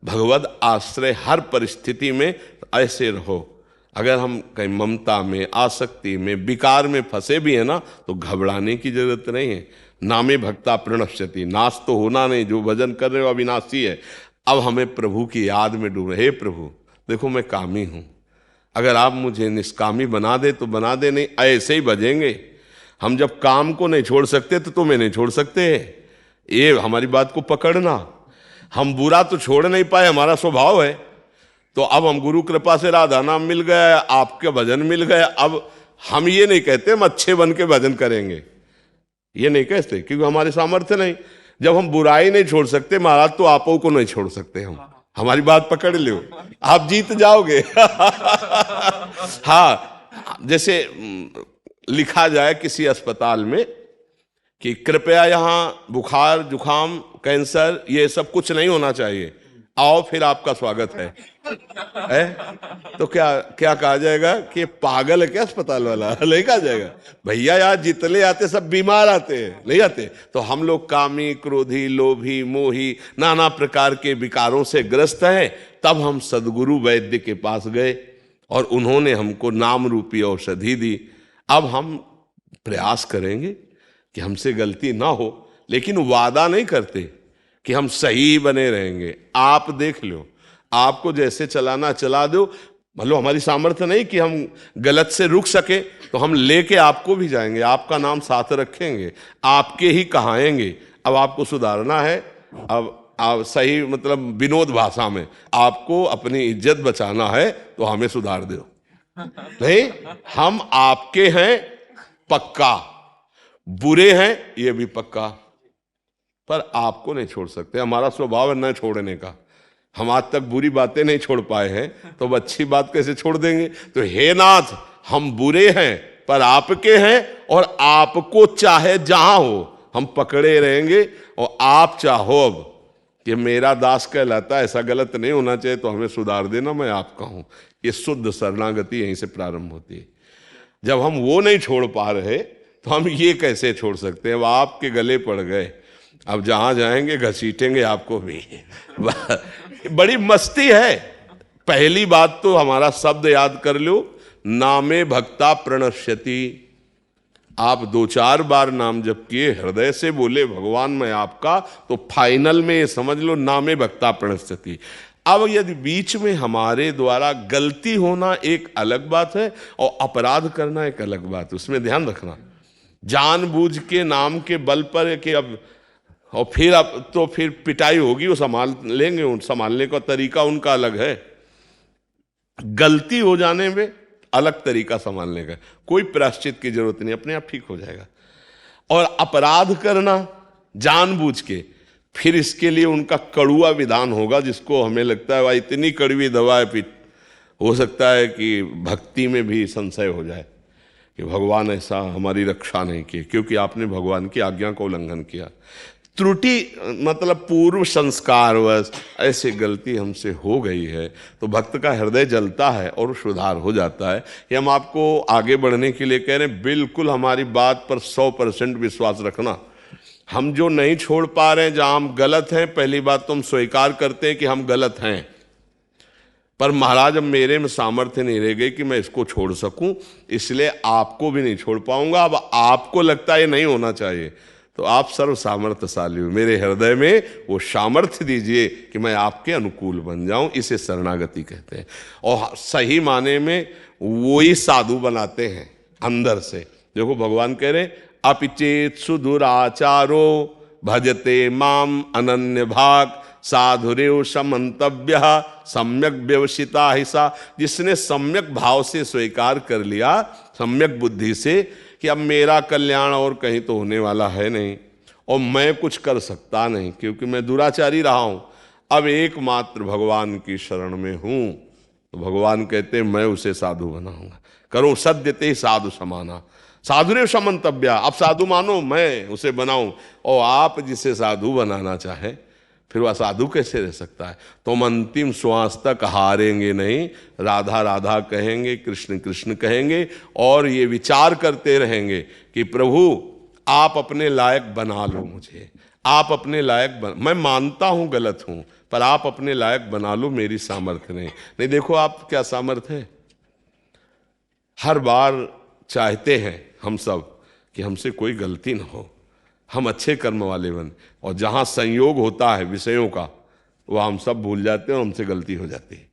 भगवद आश्रय हर परिस्थिति में ऐसे रहो। अगर हम कहीं ममता में, आसक्ति में, विकार में फंसे भी है ना, तो घबराने की जरूरत नहीं है। नामे भक्ता प्रणश्यति, नाश तो होना नहीं, जो भजन कर रहे हो अविनाशी है। अब हमें प्रभु की याद में डूबे। हे प्रभु देखो मैं कामी हूं, अगर आप मुझे निष्कामी बना दे तो बना दे, नहीं ऐसे ही भजेंगे। हम जब काम को नहीं छोड़ सकते तो तुम्हें नहीं छोड़ सकते। ये हमारी बात को पकड़ना। हम बुरा तो छोड़ नहीं पाए, हमारा स्वभाव है। तो अब हम गुरु कृपा से राधा नाम मिल गया, आपके भजन मिल गए। अब हम ये नहीं कहते हम अच्छे बन के भजन करेंगे, ये नहीं कहते, क्योंकि हमारे सामर्थ्य नहीं। जब हम बुराई नहीं छोड़ सकते महाराज, तो आपो को नहीं छोड़ सकते हम। हमारी बात पकड़ लो, आप जीत जाओगे। हाँ, जैसे लिखा जाए किसी अस्पताल में कि कृपया यहाँ बुखार, जुखाम, कैंसर ये सब कुछ नहीं होना चाहिए, आओ फिर आपका स्वागत है। तो क्या क्या कहा जाएगा कि पागल है क्या अस्पताल वाला? नहीं कहा जाएगा। भैया यार जितने आते सब बीमार आते हैं, नहीं आते। तो हम लोग कामी, क्रोधी, लोभी, मोही, नाना प्रकार के विकारों से ग्रस्त हैं। तब हम सदगुरु वैद्य के पास गए और उन्होंने हमको नाम रूपी औषधि दी। अब हम प्रयास करेंगे कि हमसे गलती ना हो, लेकिन वादा नहीं करते कि हम सही बने रहेंगे। आप देख लो, आपको जैसे चलाना चला दो। मतलब हमारी सामर्थ्य नहीं कि हम गलत से रुक सके, तो हम लेके आपको भी जाएंगे, आपका नाम साथ रखेंगे, आपके ही कहाएंगे। अब आपको सुधारना है, अब आप सही मतलब विनोद भाषा में आपको अपनी इज्जत बचाना है, तो हमें सुधार दो। नहीं, हम आपके हैं पक्का, बुरे हैं ये भी पक्का, पर आपको नहीं छोड़ सकते। हमारा स्वभाव है न छोड़ने का। हम आज तक बुरी बातें नहीं छोड़ पाए हैं, तो अब अच्छी बात कैसे छोड़ देंगे? तो हे नाथ, हम बुरे हैं पर आपके हैं, और आपको चाहे जहां हो हम पकड़े रहेंगे। और आप चाहो अब कि मेरा दास कहलाता है, ऐसा गलत नहीं होना चाहिए, तो हमें सुधार देना, मैं आपका हूं। ये शुद्ध शरणागति यहीं से प्रारंभ होती है। जब हम वो नहीं छोड़ पा रहे, तो हम ये कैसे छोड़ सकते हैं? अब आपके गले पड़ गए, अब जहां जाएंगे घसीटेंगे आपको भी। बड़ी मस्ती है। पहली बात तो हमारा शब्द याद कर लो, नामे भक्ता प्रणश्यति। आप 2-4 बार नाम जप किए, हृदय से बोले भगवान मैं आपका, तो फाइनल में ये समझ लो नामे भक्ता प्रणश्यति। अब यदि बीच में हमारे द्वारा गलती होना एक अलग बात है, और अपराध करना एक अलग बात है, उसमें ध्यान रखना। जानबूझ के नाम के बल पर कि अब और फिर अब तो फिर पिटाई होगी, वो संभाल लेंगे, उन संभालने का तरीका उनका अलग है। गलती हो जाने में अलग तरीका संभालने का, कोई प्रायश्चित की जरूरत नहीं, अपने आप ठीक हो जाएगा। और अपराध करना जानबूझ के, फिर इसके लिए उनका कड़ुआ विधान होगा, जिसको हमें लगता है भाई इतनी कड़वी दवा है, फिर हो सकता है कि भक्ति में भी संशय हो जाए कि भगवान ऐसा हमारी रक्षा नहीं की, क्योंकि आपने भगवान की आज्ञा का उल्लंघन किया। त्रुटि मतलब पूर्व संस्कारवश ऐसे गलती हमसे हो गई है, तो भक्त का हृदय जलता है और सुधार हो जाता है। ये हम आपको आगे बढ़ने के लिए कह रहे हैं। बिल्कुल हमारी बात पर 100% विश्वास रखना। हम जो नहीं छोड़ पा रहे हैं, जहां हम गलत हैं, पहली बात तो हम स्वीकार करते हैं कि हम गलत हैं, पर महाराज अब मेरे में सामर्थ्य नहीं रह गई कि मैं इसको छोड़ सकूं, इसलिए आपको भी नहीं छोड़ पाऊंगा। अब आपको लगता है ये नहीं होना चाहिए, तो आप सर्व सामर्थ्यशाली हो, मेरे हृदय में वो सामर्थ्य दीजिए कि मैं आपके अनुकूल बन जाऊं। इसे शरणागति कहते हैं। और सही माने में वो ही साधु बनाते हैं अंदर से। देखो भगवान कह रहे अपिचेत सुदुराचारो भजते माम अनन्य भाग साधुरेव समंतव्य सम्यक व्यवसिता हिसा। जिसने सम्यक भाव से स्वीकार कर लिया, सम्यक बुद्धि से, कि अब मेरा कल्याण और कहीं तो होने वाला है नहीं, और मैं कुछ कर सकता नहीं क्योंकि मैं दुराचारी रहा हूं, अब एकमात्र भगवान की शरण में हूं, तो भगवान कहते हैं मैं उसे साधु बनाऊंगा। करो सद्यते साधु समाना, साधुरेव समंतव्या। अब साधु मानो मैं उसे बनाऊं, और आप जिसे साधु बनाना चाहें, फिर वह साधु कैसे रह सकता है? तुम अंतिम श्वास तक हारेंगे नहीं, राधा राधा कहेंगे, कृष्ण कृष्ण कहेंगे, और ये विचार करते रहेंगे कि प्रभु आप अपने लायक बना लो मुझे, आप अपने लायक मैं मानता हूं गलत हूं, पर आप अपने लायक बना लो, मेरी सामर्थ्य नहीं। नहीं, देखो आप क्या सामर्थ्य है। हर बार चाहते हैं हम सब कि हमसे कोई गलती ना हो, हम अच्छे कर्म वाले बन, और जहां संयोग होता है विषयों का, वह हम सब भूल जाते हैं और हमसे गलती हो जाती है।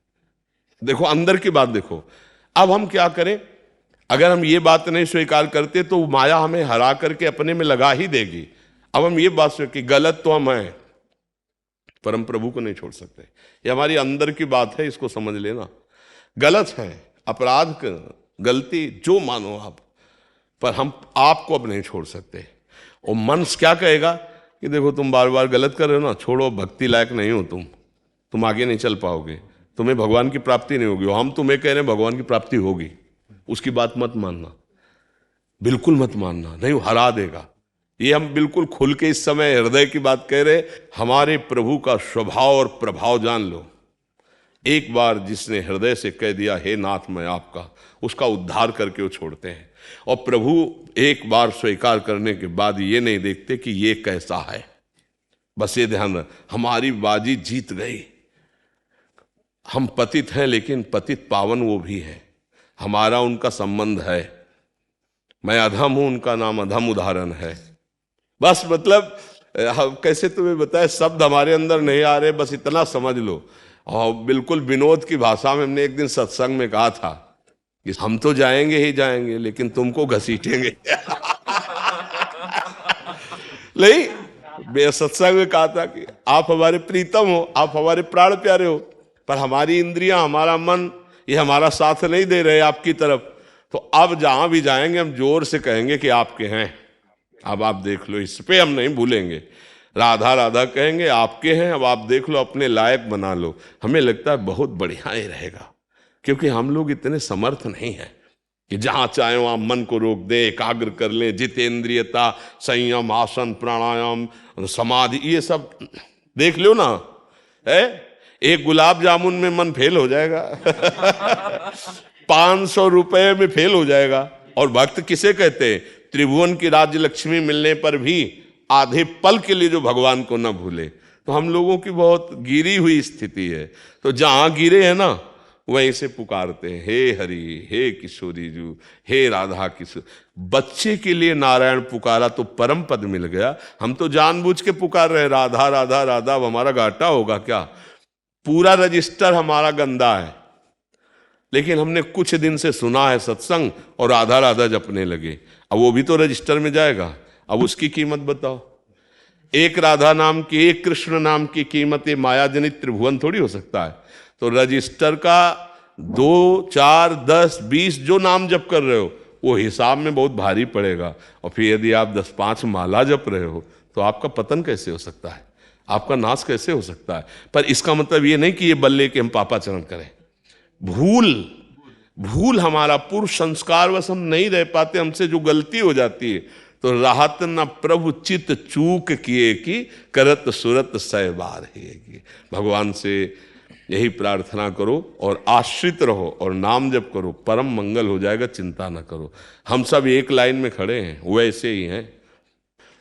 देखो अंदर की बात देखो। अब हम क्या करें? अगर हम ये बात नहीं स्वीकार करते तो माया हमें हरा करके अपने में लगा ही देगी। अब हम ये बात कि गलत तो हम हैं, पर हम प्रभु को नहीं छोड़ सकते। ये हमारी अंदर की बात है, इसको समझ लेना। गलत है, अपराध गलती जो मानो आप, पर हम आपको अब नहीं छोड़ सकते। और मन क्या कहेगा कि देखो तुम बार बार गलत कर रहे हो ना, छोड़ो, भक्ति लायक नहीं हो तुम आगे नहीं चल पाओगे, तुम्हें भगवान की प्राप्ति नहीं होगी। हम तुम्हें कह रहे हैं भगवान की प्राप्ति होगी, उसकी बात मत मानना, बिल्कुल मत मानना, नहीं वो हरा देगा। ये हम बिल्कुल खुल के इस समय हृदय की बात कह रहे। हमारे प्रभु का स्वभाव और प्रभाव जान लो। एक बार जिसने हृदय से कह दिया हे नाथ मैं आपका, उसका उद्धार करके वो छोड़ते हैं। और प्रभु एक बार स्वीकार करने के बाद ये नहीं देखते कि ये कैसा है, बस ये ध्यान रख हमारी बाजी जीत गई। हम पतित हैं, लेकिन पतित पावन वो भी है, हमारा उनका संबंध है। मैं अधम हूं, उनका नाम अधम उदाहरण है। बस मतलब कैसे तुम्हें बताए, शब्द हमारे अंदर नहीं आ रहे, बस इतना समझ लो। और बिल्कुल विनोद की भाषा में हमने एक दिन सत्संग में कहा था कि हम तो जाएंगे ही जाएंगे, लेकिन तुमको घसीटेंगे। नहीं, सत्संग में कहा था कि आप हमारे प्रीतम हो, आप हमारे प्राण प्यारे हो, पर हमारी इंद्रियां, हमारा मन, ये हमारा साथ नहीं दे रहे आपकी तरफ। तो अब जहां भी जाएंगे हम जोर से कहेंगे कि आपके हैं, अब आप देख लो, इस पे हम नहीं भूलेंगे। राधा राधा कहेंगे, आपके हैं, अब आप देख लो, अपने लायक बना लो। हमें लगता है बहुत बढ़िया ही रहेगा, क्योंकि हम लोग इतने समर्थ नहीं हैं कि जहां चाहे वहां मन को रोक दे, एकाग्र कर लें। जितेंद्रियता, संयम, आसन, प्राणायाम, समाधि, ये सब देख लो ना है। एक गुलाब जामुन में मन फेल हो जाएगा। 500 रुपए में फेल हो जाएगा। और भक्त किसे कहते हैं? त्रिभुवन की राज्य लक्ष्मी मिलने पर भी आधे पल के लिए जो भगवान को न भूले। तो हम लोगों की बहुत गिरी हुई स्थिति है। तो जहां गिरे हैं ना, वहीं से पुकारते हैं हे हरि, हे किशोरी जू, हे राधा किशोर। बच्चे के लिए नारायण पुकारा तो परम पद मिल गया। हम तो जानबूझ के पुकार रहे राधा राधा राधा। अब हमारा घाटा होगा क्या? पूरा रजिस्टर हमारा गंदा है, लेकिन हमने कुछ दिन से सुना है सत्संग और राधा राधा जपने लगे। अब वो भी तो रजिस्टर में जाएगा। अब उसकी कीमत बताओ। एक राधा नाम की, एक कृष्ण नाम की कीमत ये माया जनित त्रिभुवन थोड़ी हो सकता है। तो रजिस्टर का 2, 4, 10, 20 जो नाम जप कर रहे हो, वो हिसाब में बहुत भारी पड़ेगा। और फिर यदि आप 10-5 माला जप रहे हो, तो आपका पतन कैसे हो सकता है, आपका नाश कैसे हो सकता है? पर इसका मतलब ये नहीं कि ये बल्ले कि हम पापाचरण करें। भूल हमारा पूर्व संस्कार वश हम नहीं रह पाते, हमसे जो गलती हो जाती है। तो राहत न प्रभु चित चूक किए कि करत सुरत सहबार है। भगवान से यही प्रार्थना करो और आश्रित रहो और नाम जप करो, परम मंगल हो जाएगा, चिंता न करो। हम सब एक लाइन में खड़े हैं, वो ऐसे ही हैं,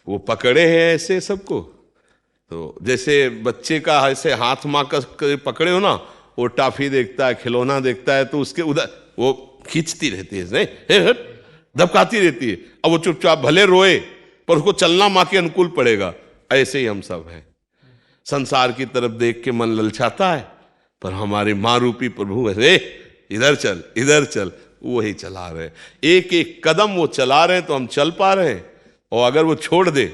वो पकड़े हैं ऐसे सबको। तो जैसे बच्चे का ऐसे हाथ माँ का पकड़े हो ना, वो टाफी देखता है, खिलौना देखता है, तो उसके उधर वो खींचती रहती है, नहीं दबकाती रहती है। अब वो चुपचाप भले रोए, पर उसको चलना माँ के अनुकूल पड़ेगा। ऐसे ही हम सब हैं। संसार की तरफ देख के मन ललचाता है, पर हमारे माँ रूपी प्रभु ऐसे इधर चल इधर चल, वही चला रहे। एक एक कदम वो चला रहे हैं तो हम चल पा रहे हैं। और अगर वो छोड़ दे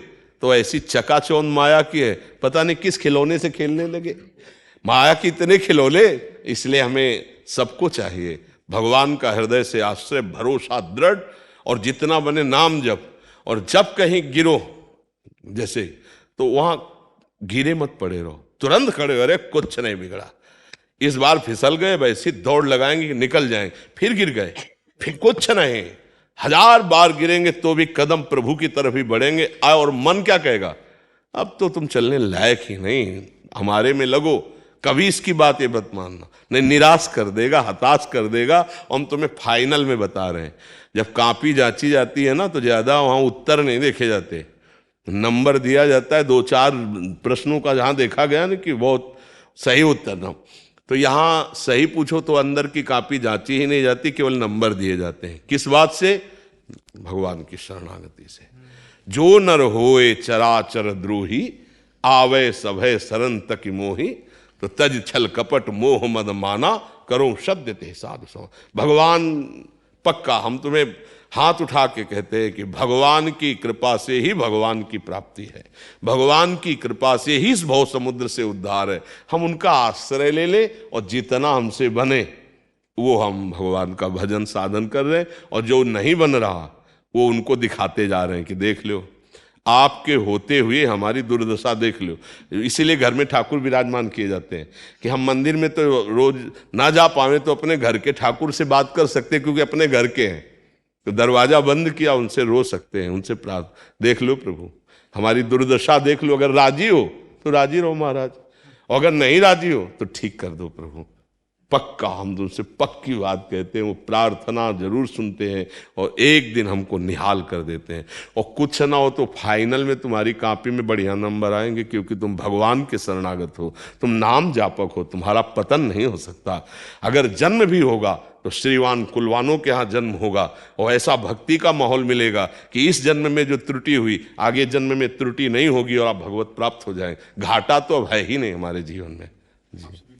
तो ऐसी चकाचौंध माया की है, पता नहीं किस खिलौने से खेलने लगे। माया की इतने खिलौने, इसलिए हमें सबको चाहिए भगवान का हृदय से आश्रय, भरोसा दृढ़, और जितना बने नाम जप। और जब कहीं गिरो जैसे, तो वहां गिरे मत पड़े रहो, तुरंत खड़े हो, अरे कुछ नहीं बिगड़ा। इस बार फिसल गए, वैसे दौड़ लगाएंगे कि निकल जाएंगे, फिर गिर गए, फिर कुछ नहीं। 1000 बार गिरेंगे तो भी कदम प्रभु की तरफ ही बढ़ेंगे। और मन क्या कहेगा? अब तो तुम चलने लायक ही नहीं, हमारे में लगो। कभी इसकी बात ये मत मानना, नहीं निराश कर देगा, हताश कर देगा। हम तुम्हें फाइनल में बता रहे हैं, जब कॉपी जांची जाती है ना, तो ज्यादा वहां उत्तर नहीं देखे जाते, नंबर दिया जाता है। 2-4 प्रश्नों का जहां देखा गया ना कि बहुत सही उत्तर दो। तो यहाँ सही पूछो तो अंदर की कॉपी जांची ही नहीं जाती, केवल नंबर दिए जाते हैं। किस बात से? भगवान की शरणागति से। जो नर होए चराचर द्रोही, आवे सभय सरन तक मोही, तो तज छल कपट मोह मद माना, करो सत्य ते साधु सम। भगवान पक्का, हम तुम्हें हाथ उठा के कहते हैं कि भगवान की कृपा से ही भगवान की प्राप्ति है, भगवान की कृपा से ही इस भव समुद्र से उद्धार है। हम उनका आश्रय ले ले और जितना हमसे बने वो हम भगवान का भजन साधन कर रहे हैं, और जो नहीं बन रहा वो उनको दिखाते जा रहे हैं कि देख लो, आपके होते हुए हमारी दुर्दशा देख लो। इसीलिए घर में ठाकुर विराजमान किए जाते हैं कि हम मंदिर में तो रोज ना जा पावे तो अपने घर के ठाकुर से बात कर सकते हैं, क्योंकि अपने घर के हैं। तो दरवाजा बंद किया, उनसे रो सकते हैं, उनसे प्रार्थना। देख लो प्रभु, हमारी दुर्दशा देख लो। अगर राजी हो तो राजी रहो महाराज, और अगर नहीं राजी हो तो ठीक कर दो प्रभु। पक्का हम तुमसे पक्की बात कहते हैं, वो प्रार्थना जरूर सुनते हैं और एक दिन हमको निहाल कर देते हैं। और कुछ ना हो तो फाइनल में तुम्हारी कॉपी में बढ़िया नंबर आएंगे, क्योंकि तुम भगवान के शरणागत हो, तुम नाम जापक हो, तुम्हारा पतन नहीं हो सकता। अगर जन्म भी होगा तो श्रीवान कुलवानों के यहाँ जन्म होगा, और ऐसा भक्ति का माहौल मिलेगा कि इस जन्म में जो त्रुटि हुई आगे जन्म में त्रुटि नहीं होगी और आप भगवत प्राप्त हो जाएं। घाटा तो अब है ही नहीं हमारे जीवन में जी।